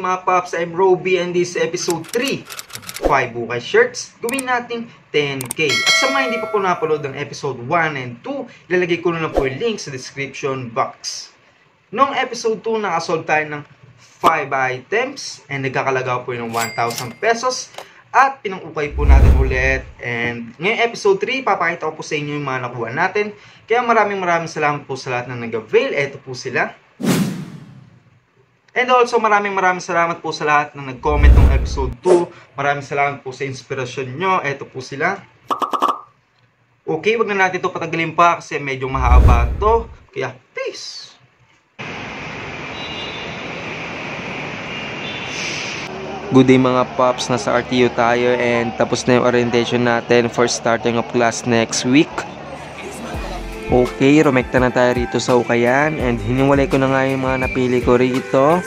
mga Pops, I'm Roby and this is episode 3. 5 Bukay Shirts, gawin natin 10K. At sa mga hindi pa po napanood ng episode 1 and 2, ilalagay ko na lang po yung link sa description box. Noong episode 2, nakasolve tayo ng 5 items and nagkakalaga po yung 1,000 pesos. At pinang-ukay po natin ulit. And ngayong episode 3, papakita ko po sa inyo yung mga nakuha natin. Kaya maraming salamat po sa lahat na nag-avail. Ito po sila. And also maraming salamat po sa lahat na nag-comment ng episode 2. Maraming salamat po sa inspirasyon nyo. Ito po sila. Okay, wag na natin ito patagalin pa kasi medyo mahaba ito. Kaya peace! Good day mga Pops, nasa RTU tayo and tapos na yung orientation natin for starting of class next week. Okay, rumekta na tayo rito sa Ukayan and hiniwalay ko na nga yung mga napili ko rito.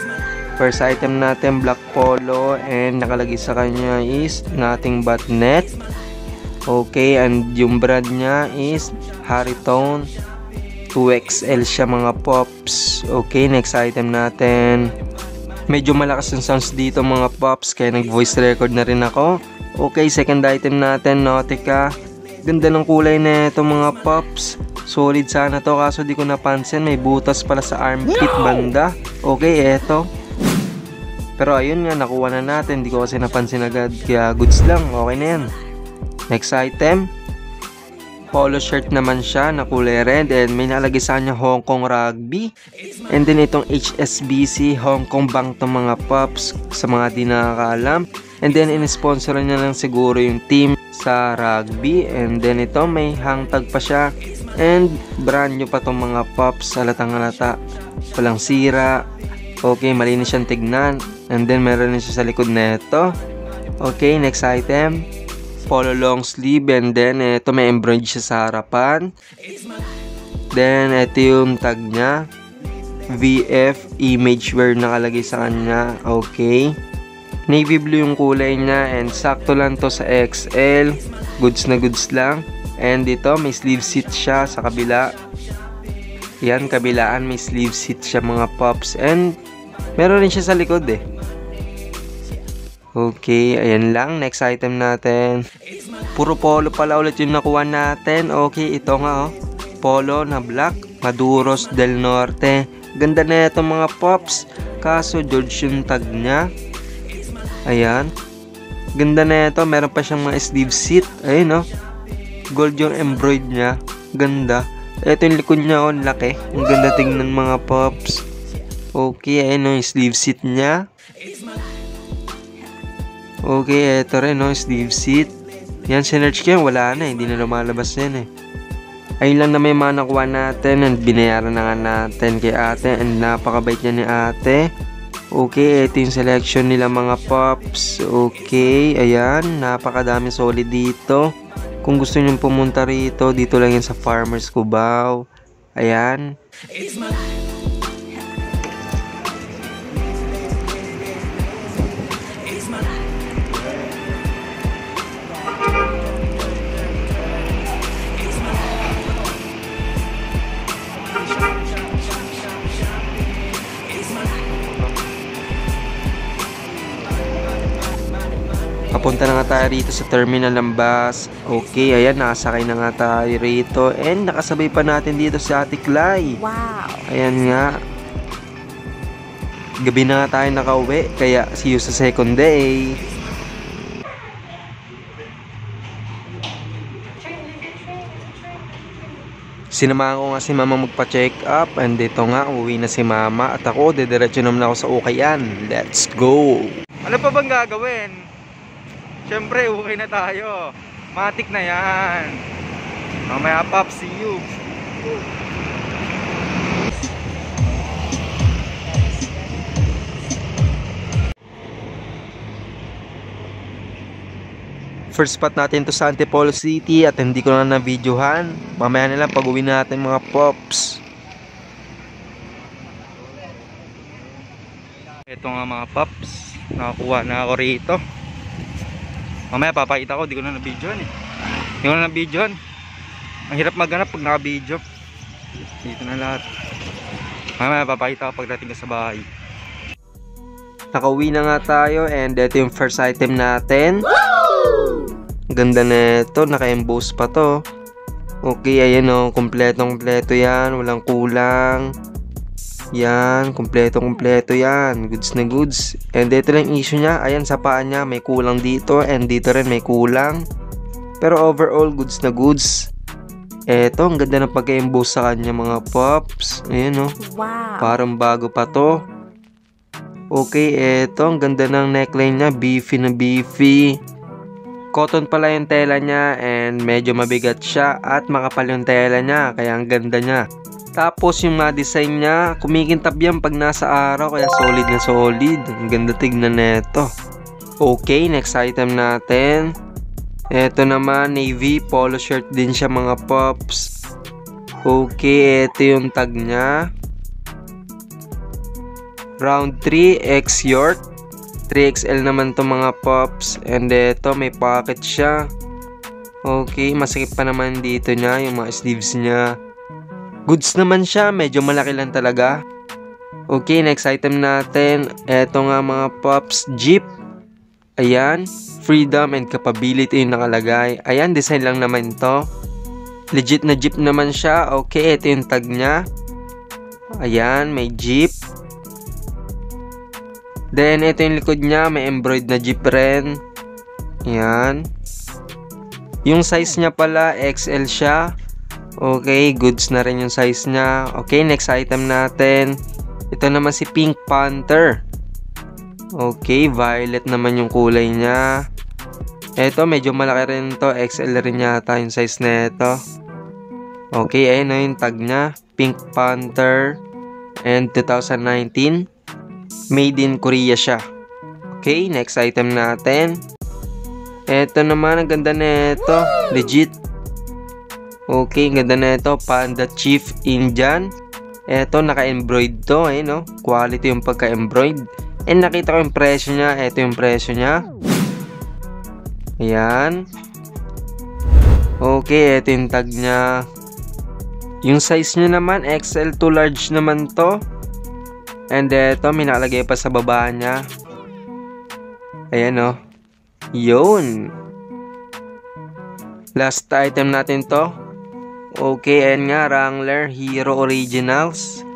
First item natin, black polo, and nakalagay sa kanya is nothing but net. Okay, and yung brand niya is Haritone 2XL siya mga Pops. Okay, next item natin. Medyo malakas yung sounds dito mga Pops, kaya nag voice record na rin ako. Okay, second item natin, Nautica. Ganda ng kulay na ito mga Pops. Solid sana to kaso di ko napansin, may butas pala sa armpit banda. Okay, eto. Pero ayun nga, nakuha na natin, di ko kasi napansin agad, kaya goods lang, okay na yan. Next item, polo shirt naman siya na kulay red and may nalagay sa kanya Hong Kong Rugby. And then itong HSBC Hong Kong Bank to mga Pops sa mga di nakakaalam. And then in-sponsor niya lang siguro yung team sa rugby. And then ito may hangtag pa siya. And brand new pa tong mga Pops, halatang halata. Walang sira. Okay, malinis siyang tignan. And then meron din siya sa likod na ito. Okay, next item. Polo long sleeve and then ito may embroidery siya sa harapan. Then ito yung tag niya. VF image wear nakalagay sa kanya. Okay. Navy blue yung kulay niya and sakto lang to sa XL. Goods na goods lang. And dito may sleeve seat siya sa kabila. Yan, kabilaan may sleeve seat siya mga Pops. And meron rin siya sa likod eh. Okay, ayan lang. Next item natin. Puro polo pala ulit yung nakuha natin. Okay, ito nga oh. Polo na black. Maduros del Norte. Ganda na ito mga Pops. Kaso George yung tag niya. Ayan. Ganda na ito. Meron pa siyang mga sleeve seat. Ayun oh. Gold yung embroid niya. Ganda. Ito yung likod niya oh. Laki. Ang ganda tingnan mga Pops. Okay, ayun oh. Yung sleeve seat niya. Okay, ito rin no, sleeve seat. Yan, sinerch ko yan, wala na, hindi na lumalabas yan eh. Ayun lang na may mga nakuha natin and binayaran na nga natin kay ate and napakabait niya ni ate. Okay, ito yung selection nila mga Pops. Okay, ayan, napakadami solid dito. Kung gusto nyo pumunta rito, dito lang yan sa Farmers Cubao. Ayan. Papunta na nga tayo rito sa terminal ng bus. Okay, ayan, nakasakay na nga tayo rito. And nakasabay pa natin dito si Ate Clay. Wow! Ayan nga. Gabi na nga tayo nakauwi. Kaya see you sa second day. Sinamahan ko nga si Mama magpa-check up. And dito nga, uwi na si Mama. At ako, dediretso naman ako sa Ukayan. Let's go! Ano pa bang gagawin? Siyempre, okay na tayo. Matik na yan. Mamaya Pops, see you. First spot natin to sa Antipolo City at hindi ko na na-videohan. Mamaya na lang pag-uwi natin mga Pops. Ito nga mga Pops. Nakakuha na ako rito. Mamaya papakita ko, di ko na na-videohan eh. Di ko na na-videohan. Ang hirap maghanap pag naka-video. Dito na lahat. Mamaya papakita ko pagdating ka sa bahay. Nakauwi na nga tayo and ito yung first item natin. Ganda na ito, naka-emboss pa to. Okay, ayan o, kompletong-kompleto yan, walang kulang. Yan, kompleto-kompleto yan, goods na goods. And ito lang issue niya, ayan sa paa niya, may kulang dito and dito rin may kulang. Pero overall, goods na goods. Eto, ang ganda ng pagka-emboss sa kanya mga pops. Ayan o, parang bago pa to. Okay, eto, ang ganda ng neckline niya, beefy na beefy. Cotton pala yung tela niya and medyo mabigat siya at makapal yung tela niya, kaya ang ganda niya. Tapos yung mga design niya, kumikintab yan pag nasa araw, kaya solid na solid. Ang ganda tignan neto. Okay, next item natin. Ito naman, navy polo shirt din siya mga pops. Okay, ito yung tag niya. Round 3 X York. 3XL naman to mga pops. And ito, may pocket siya. Okay, masakit pa naman dito niya, yung mga sleeves niya. Goods naman siya, medyo malaki lang talaga. Okay, next item natin. Eto nga mga pops, Jeep. Ayan, freedom and capability yung nakalagay. Ayan, design lang naman to. Legit na Jeep naman siya. Okay, ito yung tag niya. Ayan, may Jeep. Then, ito yung likod niya, may embroidered na Jeep rin. Ayan. Yung size niya pala, XL siya. Okay, goods na rin yung size niya. Okay, next item natin. Ito naman si Pink Panther. Okay, violet naman yung kulay niya. Ito, medyo malaki rin to. XL rin yata yung size na ito. Okay, ayun na yung tag niya. Pink Panther. And 2019. Made in Korea siya. Okay, next item natin. Ito naman, ang ganda na ito. Legit. Okay, ganda na ito, Panda Chief Indian. Ito, naka-embroid to, eh, no? Quality yung pagka-embroid. And nakita ko yung presyo niya. Ito yung presyo niya. Ayan. Okay, ito yung tag niya. Yung size niya naman, XL to large naman to. And ito, may nakalagay pa sa baba niya. Ayan, no? Yun. Last item natin to. Okay, ayan nga, Wrangler Hero Originals.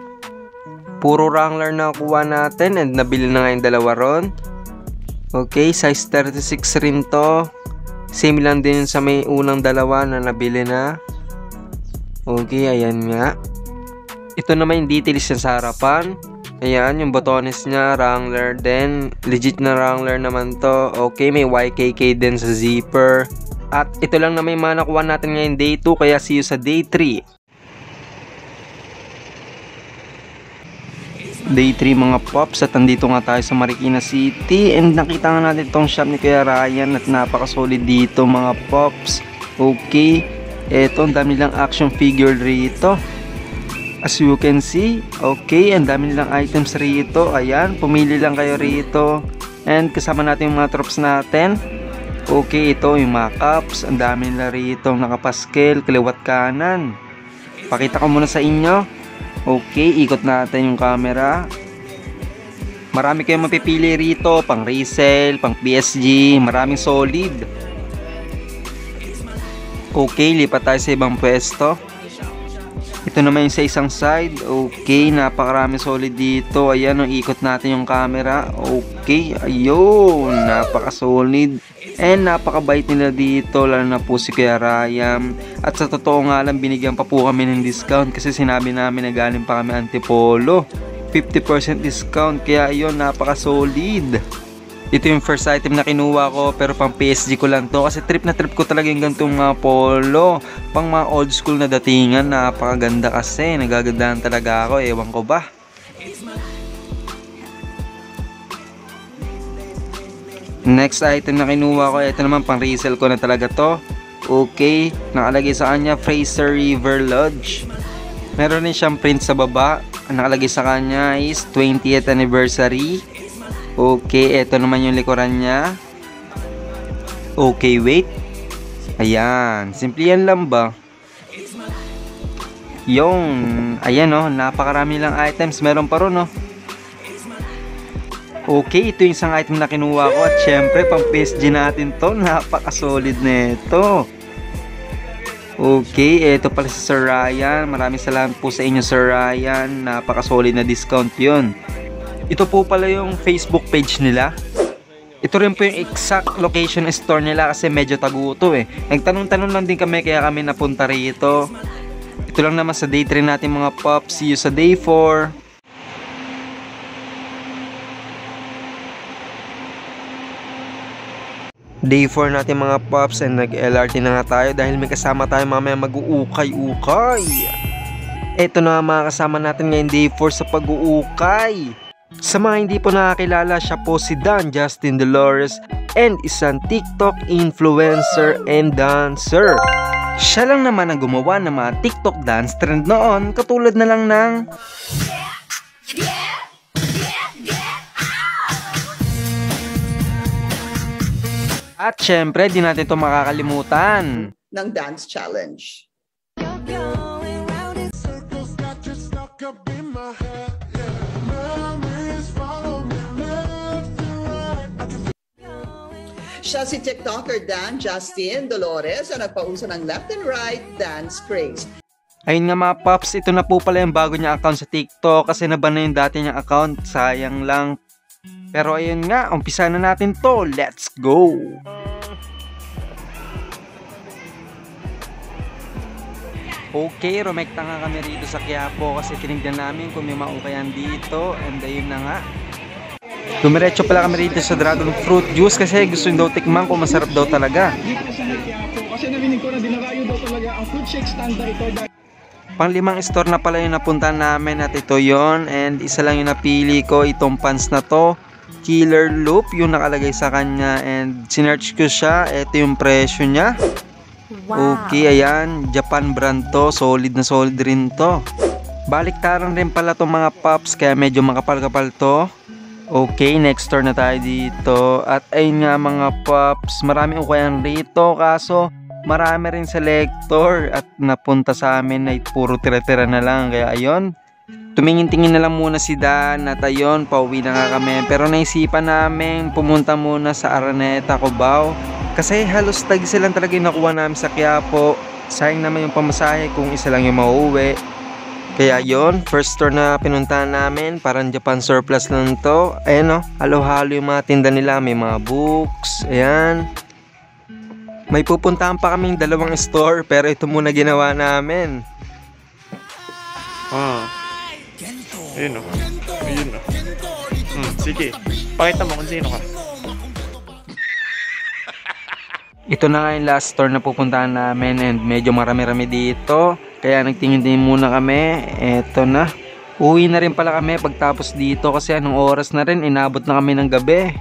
Puro Wrangler na kuha natin and nabili na nga yung dalawa ron. Okay, size 36 rin to. Same lang din sa may unang dalawa na nabili na. Okay, ayan nga. Ito naman yung details niya sa harapan. Ayan, yung botones niya, Wrangler din. Legit na Wrangler naman to. Okay, may YKK din sa zipper. At ito lang na may mga nakuha natin ngayon day 2, kaya see you sa day 3. Day 3 mga pops, at andito nga tayo sa Marikina City. And nakita nga natin itong shop ni Kuya Ryan at napaka-solid dito mga pops. Okay, eto, ang dami lang action figure rito. As you can see, okay, ang dami nilang items rito. Ayan, pumili lang kayo rito. And kasama natin yung mga troops natin. Okay, ito yung mga cups. Ang dami nila rito nakapaskel, kaliwat kanan. Pakita ko muna sa inyo. Okay, ikot natin yung camera. Marami kayong mapipili rito. Pang resale, pang PSG. Maraming solid. Okay, lipat tayo sa ibang pwesto. Ito naman yung sa isang side. Okay, napakarami solid dito. Ayan, ikot natin yung camera. Okay, ayun, napaka-solid. And napakabait nila dito, lalo na po si Kuya Ryan. At sa totoo nga lang, binigyan pa po kami ng discount kasi sinabi namin na galing pa kami Antipolo. 50% discount, kaya ayun, napaka-solid. Ito yung first item na kinuha ko, pero pang PSG ko lang to kasi trip na trip ko talaga yung ganitong mga polo. Pang mga old school na datingan, napakaganda kasi. Nagagandahan talaga ako, ewan ko ba. Next item na kinuha ko, ito naman pang resell ko na talaga to. Okay, nakalagay sa kanya Fraser River Lodge. Meron din siyang print sa baba. Ang nakalagay sa kanya is 20th anniversary. Okay, ito naman yung likuran niya. Okay, wait. Ayan, simple yan lang ba? Yung, ayan, oh, napakarami lang items. Meron pa ron, oh. Okay, ito yung isang item na kinuha ko at syempre pang PSG natin to, napaka-solid na ito. Okay, ito pala si Sir Ryan. Maraming salamat po sa inyo Sir Ryan, napaka-solid na discount yun. Ito po pala yung Facebook page nila. Ito rin po yung exact location store nila kasi medyo taguto eh. Nagtanong-tanong lang din kami kaya kami napunta rito. Ito lang naman sa day 3 natin mga pops. See you sa day 4. Day 4 natin mga pops and nag-LRT na nga tayo dahil may kasama tayo mamaya mag-uukay-ukay. Ito na mga kasama natin ngayon day 4 sa pag-uukay. Sa mga hindi po nakakilala, siya po si Dan Justin Dolores and isang TikTok influencer and dancer. Siya lang naman ang gumawa ng mga TikTok dance trend noon, katulad na lang ng at syempre, di natin ito makakalimutan ng dance challenge. Siya si TikToker Dan Justin Dolores na nagpauso ng left and right dance craze. Ayun nga mga pops, ito na po pala yung bago niya account sa TikTok kasi naban na yung dati niyang account, sayang lang. Pero ayun nga, umpisa na natin to, let's go! Okay, rumekta nga kami rito sa Quiapo kasi tinignan namin kung may maukayan dito and ayun na nga. Dumiretso pala kami rito sa dragon fruit juice kasi gusto daw tikman kung masarap daw talaga. Kasi narinig ko na dinarayo daw talaga ang fruit shake standard ito. Pang-5 store na pala yung napuntahan namin at ito yon and isa lang yung napili ko, itong pants na to. Killer Loop yung nakalagay sa kanya and sinearch ko siya, ito yung presyo niya. Wow. Okay, ayan, Japan brand to, solid na solid rin to. Baliktaran rin pala itong mga pops kaya medyo makapal-kapal to. Okay, next store na tayo dito. At ayun nga mga pops, marami ukayan rito kaso marami rin selector at napunta sa amin ay puro tira-tira na lang. Kaya ayun, tumingin-tingin na lang muna si Dan at ayun, pauwi na nga kami. Pero naisipan namin pumunta muna sa Araneta, Cubao. Kasi halos tag silang talaga yung nakuha namin sa Quiapo. Sayang naman yung pamasahe kung isa lang yung mauwi. Kaya yon, first store na pinuntahan namin, parang Japan surplus lang to. Ayan o, halo-halo yung mga tinda nila, may mga books, ayan. May pupuntahan pa kaming 2 store, pero ito muna ginawa namin. Ayun o, ayun o. Sige, pakita mo kung sino ka. Ito na nga yung last store na pupuntahan namin and medyo marami-rami dito. Kaya nagtingin-tingin muna kami. Eto na. Uwi na rin pala kami pagtapos dito kasi anong oras na rin, inabot na kami ng gabi.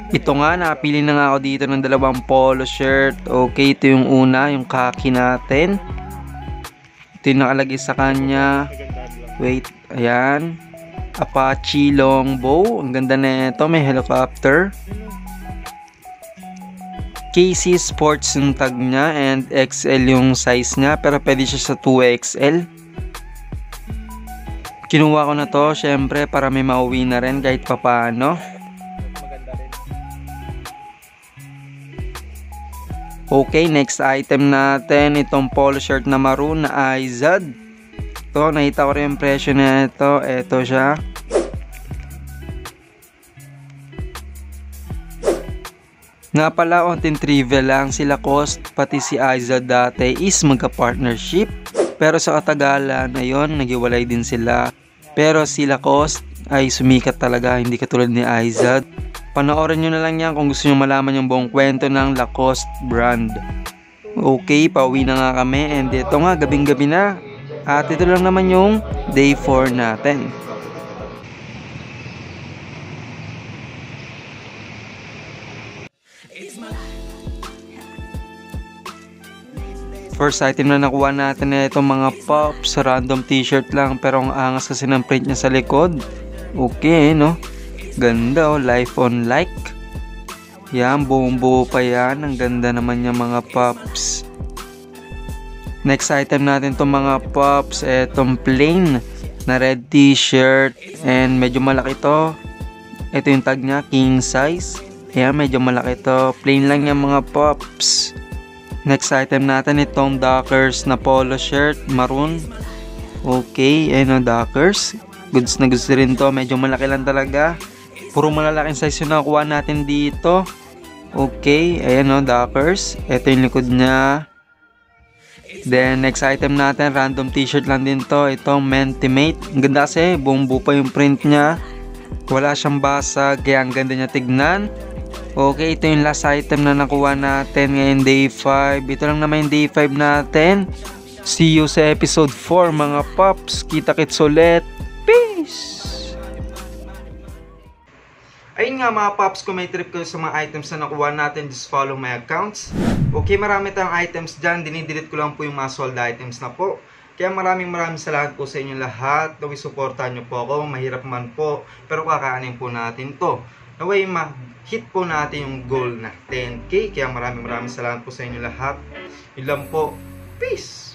Ito nga, napili na nga ako dito ng 2 polo shirt. Okay, ito yung una, yung khaki natin. Ito yung nakalagay sa kanya. Wait, ayan. Apache longbow. Ang ganda na ito, may helicopter. KC Sports yung tag niya and XL yung size niya pero pwede siya sa 2XL. Kinuha ko na to syempre para may mauwi na rin kahit papaano. Okay, next item natin, itong polo shirt na maroon na Izod. Ito, nakita ko rin yung presyo na ito. Ito siya. Nga pala, onting trivia lang, sila Cost pati si Izod dati is magka-partnership. Pero sa katagalan na yon, nagiwalay din sila. Pero sila Cost ay sumikat talaga, hindi katulad ni Izod. Panoorin nyo na lang yan kung gusto nyo malaman yung buong kwento ng Lacoste brand. Okay, pauwi na nga kami and ito nga, gabing-gabi na. At ito lang naman yung day 4 natin. First item na nakuha natin na itong mga pops, random t-shirt lang pero ang angas kasi ng print niya sa likod. Okay, no? Ganda oh, life on like. Yan, buong buo pa yan. Ang ganda naman yung mga pops. Next item natin itong mga pops, itong plain na red t-shirt and medyo malaki to. Ito yung tag niya, king size. Ayan, medyo malaki to. Plain lang yung mga pops. Next item natin, itong Dockers na polo shirt, maroon. Okay, ayun o, Dockers. Goods na goods rin to. Medyo malaki lang talaga. Puro malalaking size yung nakuha natin dito. Okay, ayan o, Dockers. Ito yung likod niya. Then, next item natin, random t-shirt lang din to. Itong Mentimate. Ang ganda kasi, buong buo pa yung print niya. Wala siyang basag, kaya ang ganda niya tignan. Okay, ito yung last item na nakuha natin ngayon, day 5. Ito lang naman yung day 5 natin. See you sa episode 4 mga pops. Kita-kits ulit. Peace! Ayun nga mga pops, kung may trip kayo sa mga items na nakuha natin, just follow my accounts. Okay, marami tayong items dyan. Dinidelete ko lang po yung mga sold items na po. Kaya maraming salamat po sa inyo lahat. Naway supportan nyo po ako. Mahirap man po, pero kakaanin po natin to. Naway hit po natin yung goal na 10K. Kaya maraming salamat po sa inyo lahat. Yun lang po. Peace!